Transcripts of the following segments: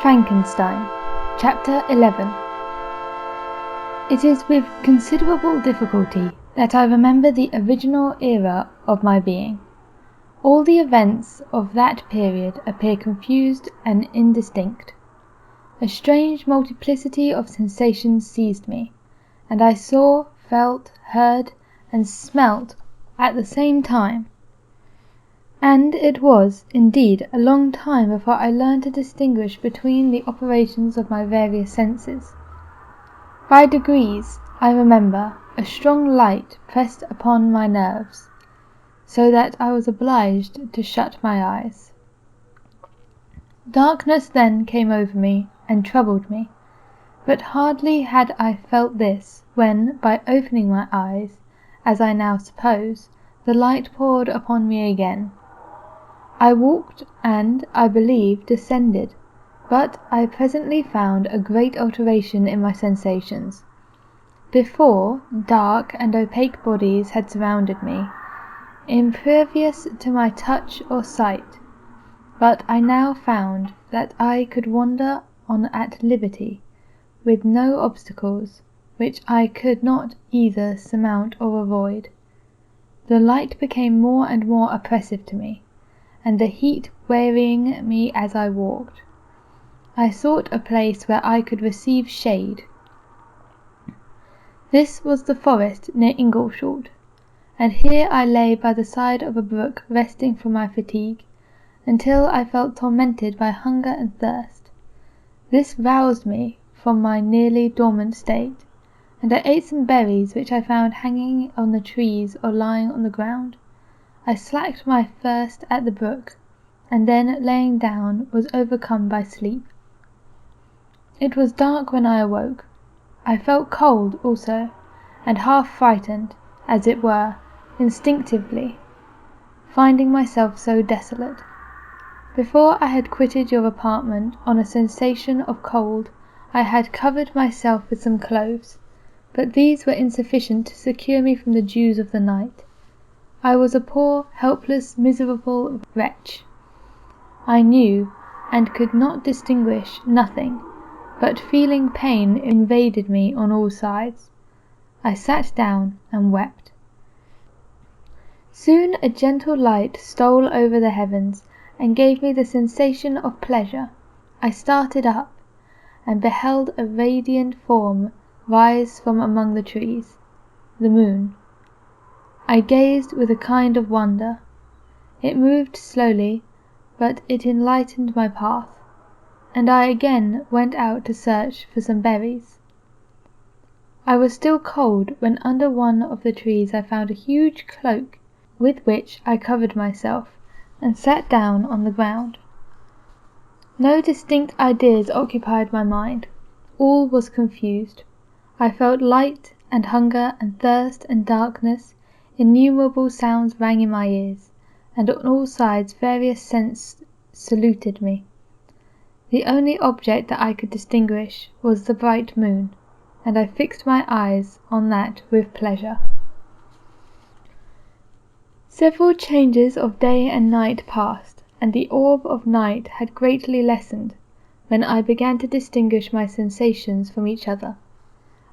Frankenstein, Chapter 11. It is with considerable difficulty that I remember the original era of my being. All the events of that period appear confused and indistinct. A strange multiplicity of sensations seized me, and I saw, felt, heard, and smelt at the same time. And it was, indeed, a long time before I learned to distinguish between the operations of my various senses. By degrees, I remember, a strong light pressed upon my nerves, so that I was obliged to shut my eyes. Darkness then came over me and troubled me, but hardly had I felt this, when, by opening my eyes, as I now suppose, the light poured upon me again. I walked, and, I believe, descended, but I presently found a great alteration in my sensations. Before, dark and opaque bodies had surrounded me, impervious to my touch or sight, but I now found that I could wander on at liberty, with no obstacles, which I could not either surmount or avoid. The light became more and more oppressive to me, and the heat wearying me as I walked. I sought a place where I could receive shade. This was the forest near Ingolstadt, and here I lay by the side of a brook resting from my fatigue, until I felt tormented by hunger and thirst. This roused me from my nearly dormant state, and I ate some berries which I found hanging on the trees or lying on the ground. I slaked my thirst at the brook, and then, laying down, was overcome by sleep. It was dark when I awoke. I felt cold also, and half frightened, as it were, instinctively, finding myself so desolate. Before I had quitted your apartment on a sensation of cold, I had covered myself with some clothes, but these were insufficient to secure me from the dews of the night. I was a poor, helpless, miserable wretch. I knew, and could not distinguish, nothing, but feeling pain invaded me on all sides. I sat down and wept. Soon a gentle light stole over the heavens, and gave me the sensation of pleasure. I started up, and beheld a radiant form rise from among the trees, the moon. I gazed with a kind of wonder. It moved slowly, but it enlightened my path, and I again went out to search for some berries. I was still cold when under one of the trees I found a huge cloak, with which I covered myself, and sat down on the ground. No distinct ideas occupied my mind. All was confused. I felt light and hunger and thirst and darkness. Innumerable sounds rang in my ears, and on all sides various scents saluted me. The only object that I could distinguish was the bright moon, and I fixed my eyes on that with pleasure. Several changes of day and night passed, and the orb of night had greatly lessened, when I began to distinguish my sensations from each other.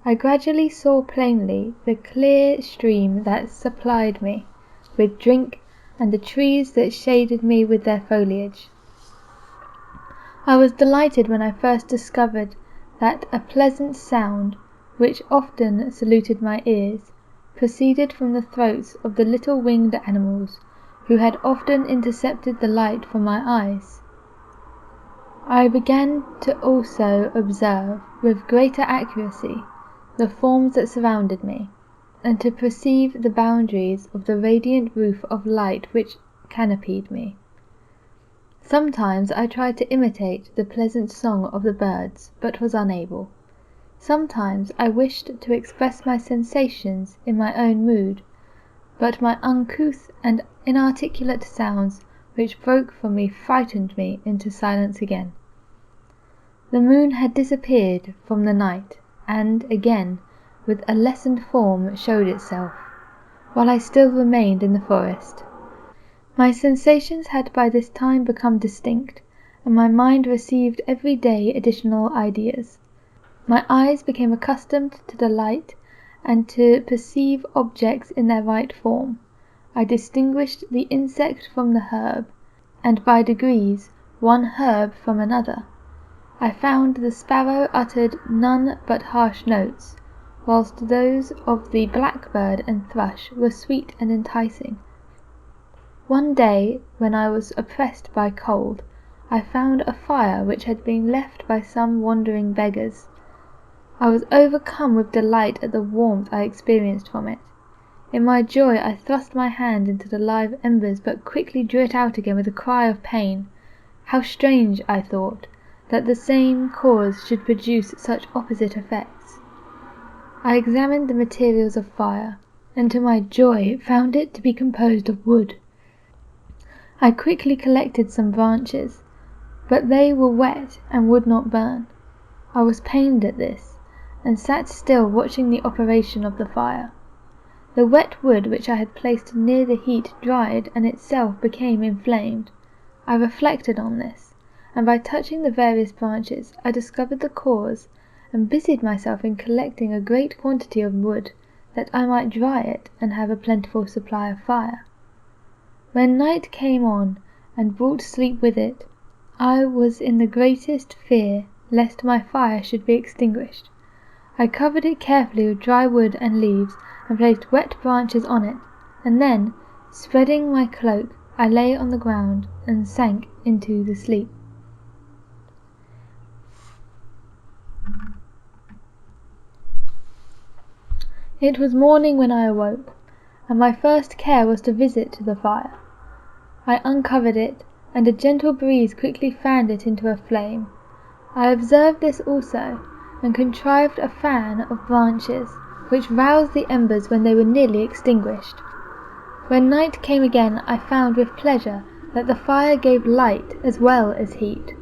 I gradually saw plainly the clear stream that supplied me with drink, and the trees that shaded me with their foliage. I was delighted when I first discovered that a pleasant sound, which often saluted my ears, proceeded from the throats of the little winged animals, who had often intercepted the light from my eyes. I began to also observe, with greater accuracy, the forms that surrounded me, and to perceive the boundaries of the radiant roof of light which canopied me. Sometimes I tried to imitate the pleasant song of the birds, but was unable. Sometimes I wished to express my sensations in my own mood, but my uncouth and inarticulate sounds which broke from me frightened me into silence again. The moon had disappeared from the night, and again, with a lessened form, showed itself, while I still remained in the forest. My sensations had by this time become distinct, and my mind received every day additional ideas. My eyes became accustomed to the light and to perceive objects in their right form. I distinguished the insect from the herb, and by degrees one herb from another. I found the sparrow uttered none but harsh notes, whilst those of the blackbird and thrush were sweet and enticing. One day, when I was oppressed by cold, I found a fire which had been left by some wandering beggars. I was overcome with delight at the warmth I experienced from it. In my joy I thrust my hand into the live embers, but quickly drew it out again with a cry of pain. How strange, I thought, that the same cause should produce such opposite effects. I examined the materials of fire, and to my joy found it to be composed of wood. I quickly collected some branches, but they were wet and would not burn. I was pained at this, and sat still watching the operation of the fire. The wet wood which I had placed near the heat dried and itself became inflamed. I reflected on this, and by touching the various branches I discovered the cause, and busied myself in collecting a great quantity of wood, that I might dry it and have a plentiful supply of fire. When night came on and brought sleep with it, I was in the greatest fear lest my fire should be extinguished. I covered it carefully with dry wood and leaves, and placed wet branches on it, and then, spreading my cloak, I lay on the ground and sank into the sleep. It was morning when I awoke, and my first care was to visit the fire. I uncovered it, and a gentle breeze quickly fanned it into a flame. I observed this also, and contrived a fan of branches, which roused the embers when they were nearly extinguished. When night came again, I found with pleasure that the fire gave light as well as heat,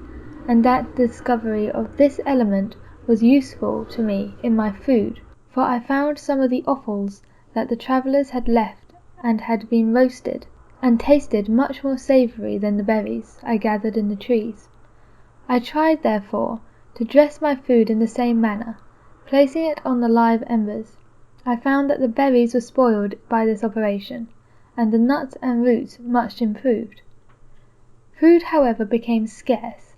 and that the discovery of this element was useful to me in my food, for I found some of the offals that the travellers had left and had been roasted, and tasted much more savoury than the berries I gathered in the trees. I tried, therefore, to dress my food in the same manner, placing it on the live embers. I found that the berries were spoiled by this operation, and the nuts and roots much improved. Food, however, became scarce,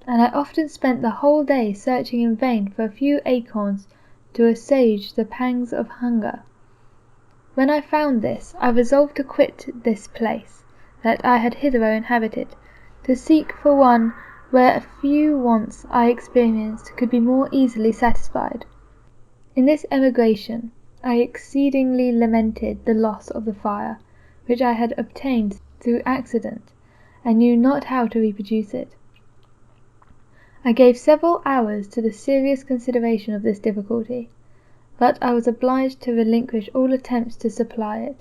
and I often spent the whole day searching in vain for a few acorns to assuage the pangs of hunger. When I found this, I resolved to quit this place that I had hitherto inhabited, to seek for one where a few wants I experienced could be more easily satisfied. In this emigration I exceedingly lamented the loss of the fire, which I had obtained through accident, and knew not how to reproduce it. I gave several hours to the serious consideration of this difficulty, but I was obliged to relinquish all attempts to supply it.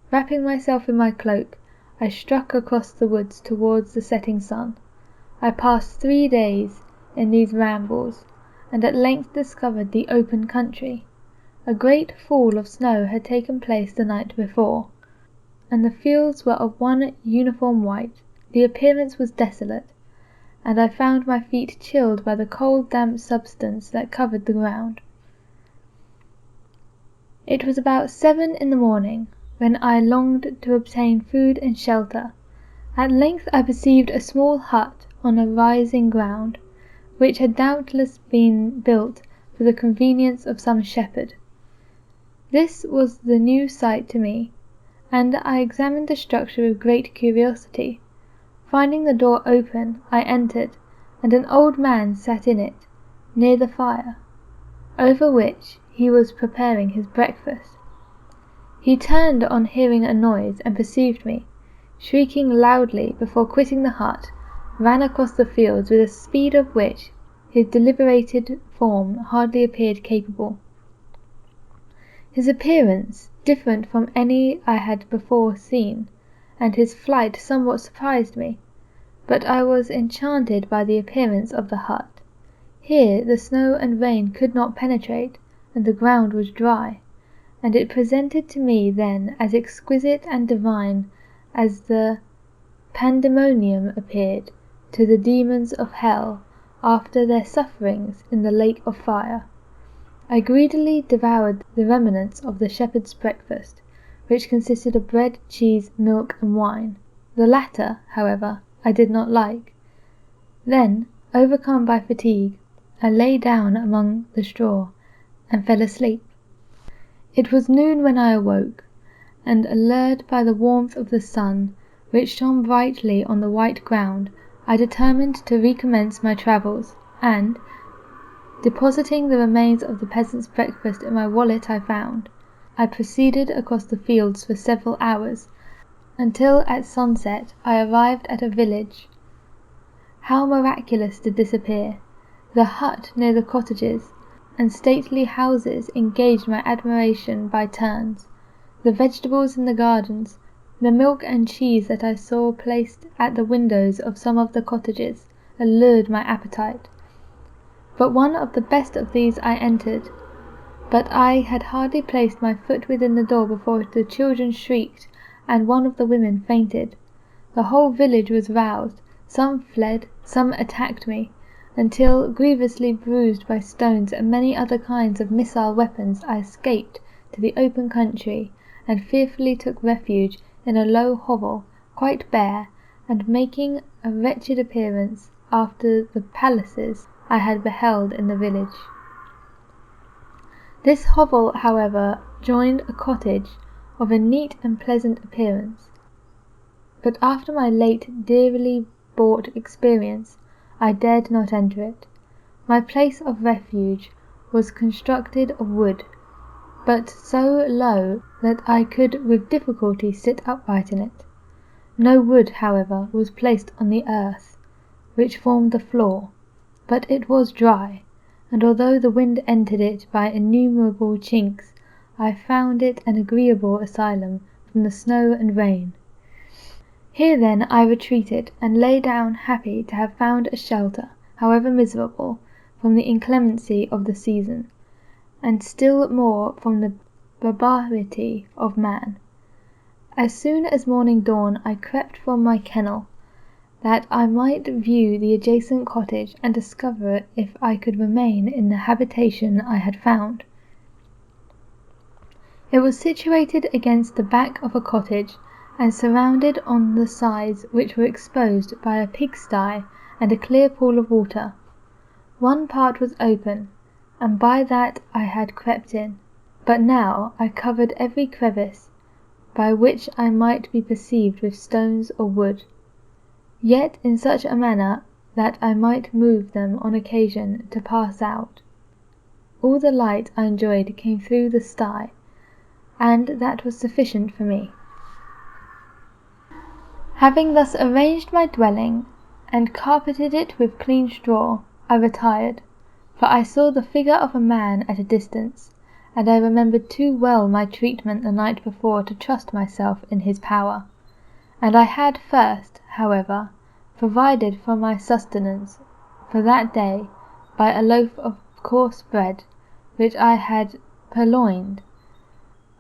Wrapping myself in my cloak, I struck across the woods towards the setting sun. I passed 3 days in these rambles, and at length discovered the open country. A great fall of snow had taken place the night before, and the fields were of one uniform white. The appearance was desolate, and I found my feet chilled by the cold damp substance that covered the ground. It was about 7 in the morning, when I longed to obtain food and shelter. At length I perceived a small hut on a rising ground, which had doubtless been built for the convenience of some shepherd. This was the new sight to me, and I examined the structure with great curiosity. Finding the door open, I entered, and an old man sat in it, near the fire, over which he was preparing his breakfast. He turned on hearing a noise, and perceived me, shrieking loudly before quitting the hut, ran across the fields with a speed of which his deliberated form hardly appeared capable. His appearance, different from any I had before seen, and his flight somewhat surprised me, but I was enchanted by the appearance of the hut. Here the snow and rain could not penetrate, and the ground was dry, and it presented to me then as exquisite and divine as the pandemonium appeared to the demons of hell after their sufferings in the lake of fire. I greedily devoured the remnants of the shepherd's breakfast, which consisted of bread, cheese, milk, and wine. The latter, however, I did not like. Then, overcome by fatigue, I lay down among the straw and fell asleep. It was noon when I awoke, and allured by the warmth of the sun, which shone brightly on the white ground, I determined to recommence my travels, and, depositing the remains of the peasant's breakfast in my wallet I found, I proceeded across the fields for several hours, until at sunset I arrived at a village. How miraculous did this appear! The hut near the cottages and stately houses engaged my admiration by turns. The vegetables in the gardens, the milk and cheese that I saw placed at the windows of some of the cottages, allured my appetite. But one of the best of these I entered, but I had hardly placed my foot within the door before the children shrieked, and one of the women fainted. The whole village was roused, some fled, some attacked me, until, grievously bruised by stones and many other kinds of missile weapons, I escaped to the open country, and fearfully took refuge in a low hovel, quite bare, and making a wretched appearance after the palaces I had beheld in the village. This hovel, however, joined a cottage of a neat and pleasant appearance, but after my late dearly bought experience, I dared not enter it. My place of refuge was constructed of wood, but so low that I could with difficulty sit upright in it. No wood, however, was placed on the earth, which formed the floor, but it was dry, and although the wind entered it by innumerable chinks, I found it an agreeable asylum from the snow and rain. Here then I retreated, and lay down happy to have found a shelter, however miserable, from the inclemency of the season, and still more from the barbarity of man. As soon as morning dawned I crept from my kennel, that I might view the adjacent cottage and discover if I could remain in the habitation I had found. It was situated against the back of a cottage, and surrounded on the sides, which were exposed, by a pigsty and a clear pool of water. One part was open, and by that I had crept in, but now I covered every crevice, by which I might be perceived with stones or wood, yet in such a manner that I might move them on occasion to pass out. All the light I enjoyed came through the sty, and that was sufficient for me. Having thus arranged my dwelling, and carpeted it with clean straw, I retired, for I saw the figure of a man at a distance, and I remembered too well my treatment the night before to trust myself in his power, and I had first, however, provided for my sustenance for that day by a loaf of coarse bread, which I had purloined,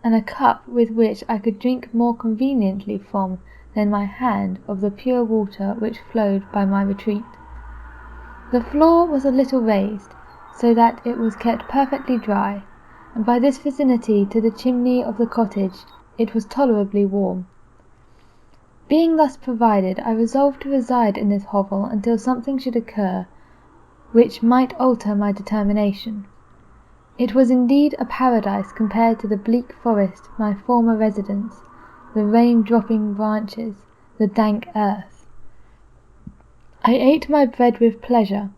and a cup with which I could drink more conveniently from than my hand of the pure water which flowed by my retreat. The floor was a little raised, so that it was kept perfectly dry, and by this vicinity to the chimney of the cottage it was tolerably warm. Being thus provided, I resolved to reside in this hovel until something should occur which might alter my determination. It was indeed a paradise compared to the bleak forest, my former residence, the rain-dropping branches, the dank earth. I ate my bread with pleasure,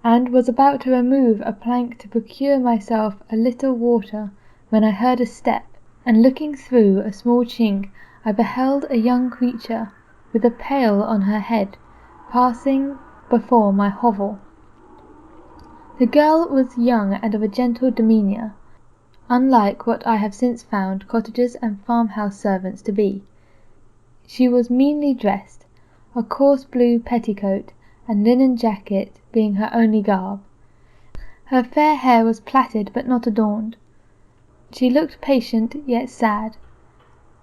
and was about to remove a plank to procure myself a little water, when I heard a step, and looking through a small chink, I beheld a young creature, with a pail on her head, passing before my hovel. The girl was young and of a gentle demeanour, unlike what I have since found cottagers and farmhouse servants to be. She was meanly dressed, a coarse blue petticoat and linen jacket being her only garb. Her fair hair was plaited but not adorned. She looked patient yet sad.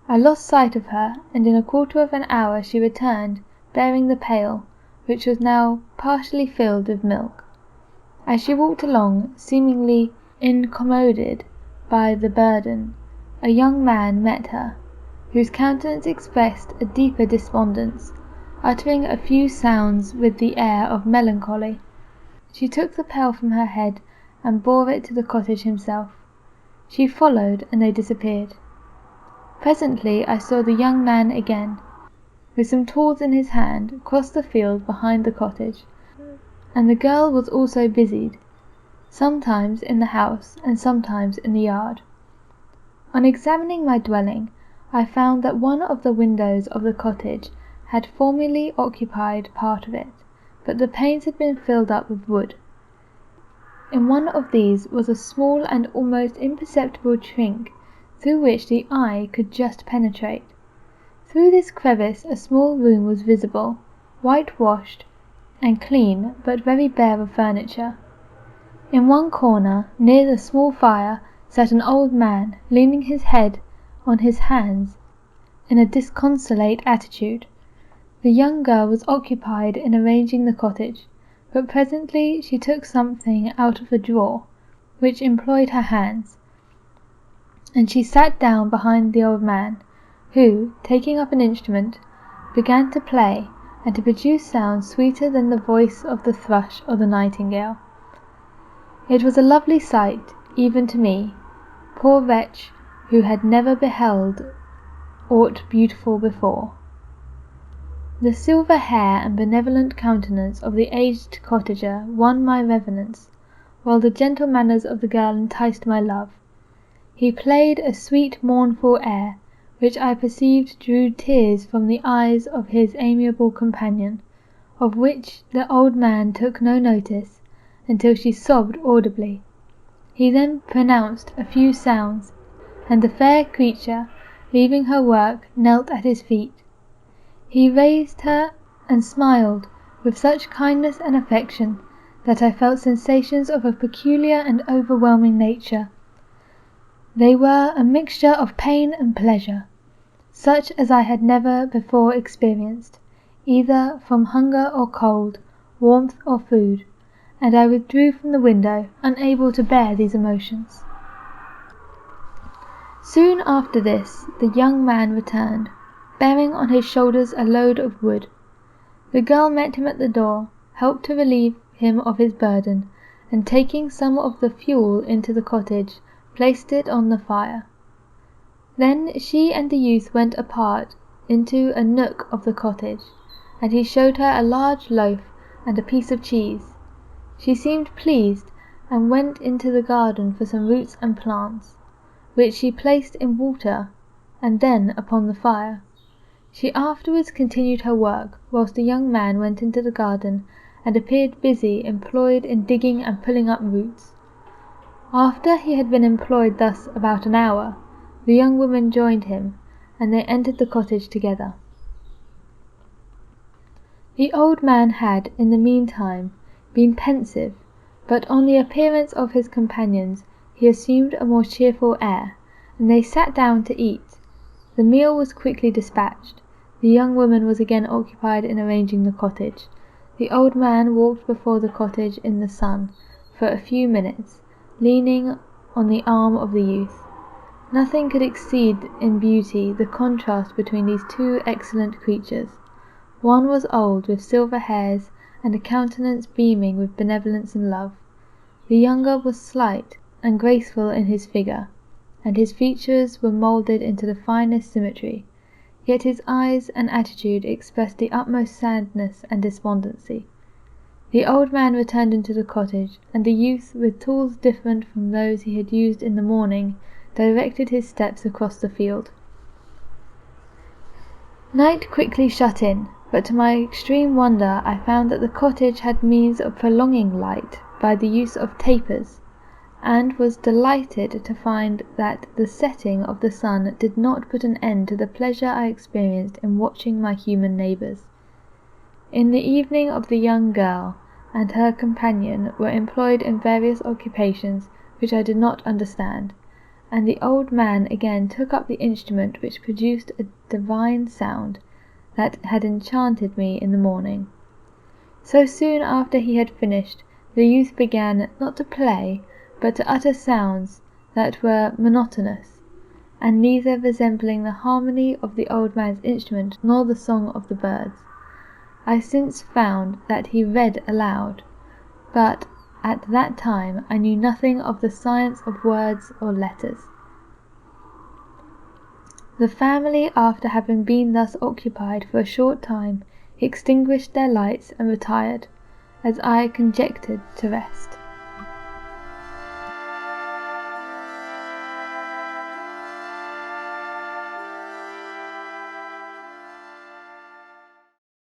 I lost sight of her, and in a quarter of an hour she returned, bearing the pail, which was now partially filled with milk. As she walked along, seemingly incommoded by the burden, a young man met her, whose countenance expressed a deeper despondence, uttering a few sounds with the air of melancholy. She took the pail from her head and bore it to the cottage himself. She followed, and they disappeared. Presently I saw the young man again, with some tools in his hand, cross the field behind the cottage, and the girl was also busied, sometimes in the house and sometimes in the yard. On examining my dwelling, I found that one of the windows of the cottage had formerly occupied part of it, but the panes had been filled up with wood. In one of these was a small and almost imperceptible chink, through which the eye could just penetrate. Through this crevice a small room was visible, whitewashed and clean, but very bare of furniture. In one corner, near the small fire, sat an old man, leaning his head on his hands in a disconsolate attitude. The young girl was occupied in arranging the cottage, but presently she took something out of a drawer, which employed her hands, and she sat down behind the old man, who, taking up an instrument, began to play, and to produce sounds sweeter than the voice of the thrush or the nightingale. It was a lovely sight, even to me, poor wretch, who had never beheld aught beautiful before. The silver hair and benevolent countenance of the aged cottager won my reverence, while the gentle manners of the girl enticed my love. He played a sweet mournful air, which I perceived drew tears from the eyes of his amiable companion, of which the old man took no notice, until she sobbed audibly. He then pronounced a few sounds, and the fair creature, leaving her work, knelt at his feet. He raised her and smiled with such kindness and affection that I felt sensations of a peculiar and overwhelming nature. They were a mixture of pain and pleasure, such as I had never before experienced, either from hunger or cold, warmth or food, and I withdrew from the window, unable to bear these emotions. Soon after this the young man returned, bearing on his shoulders a load of wood. The girl met him at the door, helped to relieve him of his burden, and taking some of the fuel into the cottage, placed it on the fire. Then she and the youth went apart into a nook of the cottage, and he showed her a large loaf and a piece of cheese. She seemed pleased, and went into the garden for some roots and plants, which she placed in water and then upon the fire. She afterwards continued her work, whilst the young man went into the garden and appeared busy, employed in digging and pulling up roots. After he had been employed thus about an hour, the young woman joined him, and they entered the cottage together. The old man had, in the meantime, been pensive, but on the appearance of his companions he assumed a more cheerful air, and they sat down to eat. The meal was quickly dispatched. The young woman was again occupied in arranging the cottage. The old man walked before the cottage in the sun for a few minutes, leaning on the arm of the youth. Nothing could exceed in beauty the contrast between these two excellent creatures. One was old, with silver hairs and a countenance beaming with benevolence and love. The younger was slight and graceful in his figure, and his features were moulded into the finest symmetry, yet his eyes and attitude expressed the utmost sadness and despondency. The old man returned into the cottage, and the youth, with tools different from those he had used in the morning, directed his steps across the field. Night quickly shut in, but to my extreme wonder I found that the cottage had means of prolonging light by the use of tapers, and was delighted to find that the setting of the sun did not put an end to the pleasure I experienced in watching my human neighbours. In the evening of the young girl and her companion were employed in various occupations which I did not understand, and the old man again took up the instrument which produced a divine sound that had enchanted me in the morning. So soon after he had finished, the youth began not to play, but to utter sounds that were monotonous, and neither resembling the harmony of the old man's instrument nor the song of the birds. I since found that he read aloud, but at that time I knew nothing of the science of words or letters. The family, after having been thus occupied for a short time, extinguished their lights and retired, as I conjectured, to rest.